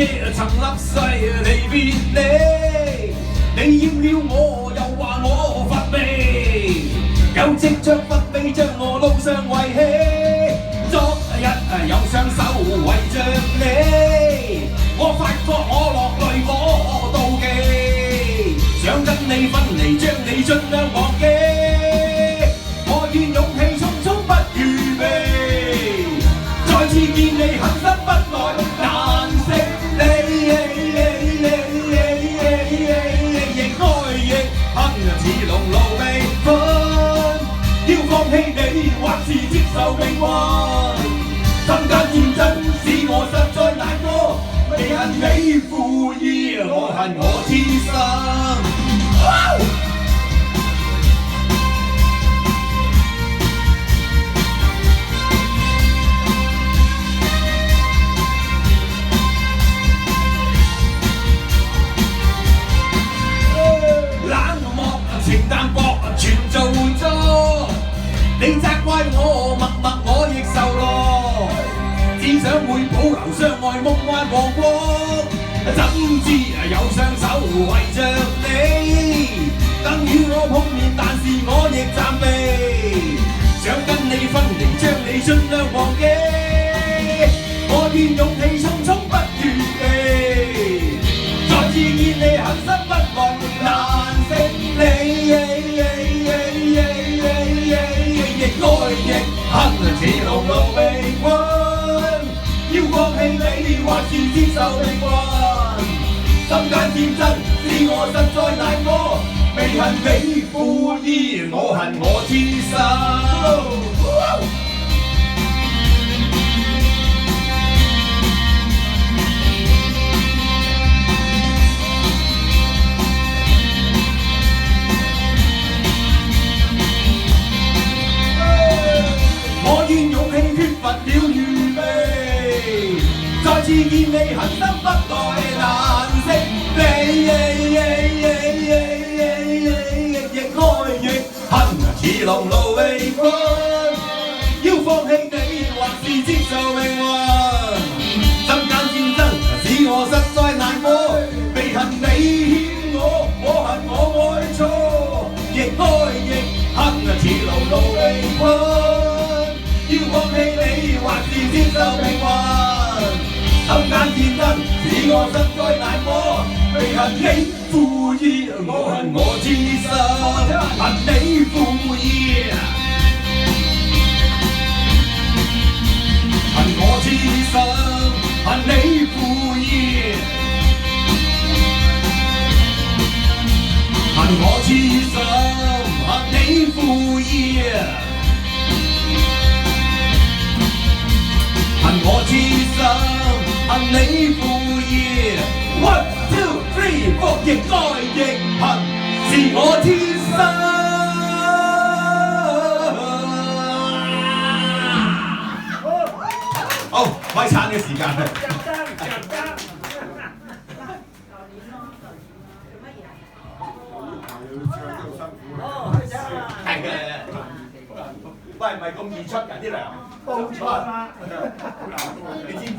夜曾立誓離別你，你厭了我又話我乏味，又藉着乏味將我路上遺棄。昨日又雙手圍着你，我發覺我落淚我妒忌，想跟你分離將你盡量忘記。我願勇氣匆匆不預備，再次見你很心不耐難捨你，亦愛亦恨似龍路被困，要放棄你還是接受命運？心間戰爭使我實在難過，未恨你負義，我恨我痴心。情淡薄全做咗，你責怪我默默我亦受落，只想會保留相愛夢幻王國，怎知有雙手圍着你，更與我碰面，但是我亦暫避，想跟你分離將你盡量忘記，我願勇氣匆匆不預備，再次見你很心不耐難捨你。亦愛亦恨似龍路被困，要放棄你還是接受命運？心間戰爭使我實在難過，未恨你負義，我恨我痴心。我願勇氣缺乏了預備，再次見你很心不耐難捨你，亦愛亦恨似龍路被困，要放棄你還是接受命運？心間戰爭使我實在難過，未恨你欠我恨我愛錯，亦愛亦恨似龍路被困。要放棄你還是接受命運？心間戰爭使我實在難過，未恨你負義，我恨我痴心，恨你負義，恨我痴心，恨你負義，恨我痴心，恨你負義。恨我痴心，恨你負義。One two three four， 亦愛亦恨，是我痴心。好，開餐嘅時間啦。係嘅。喂，唔係咁易出㗎啲糧。報出啊！你知唔知？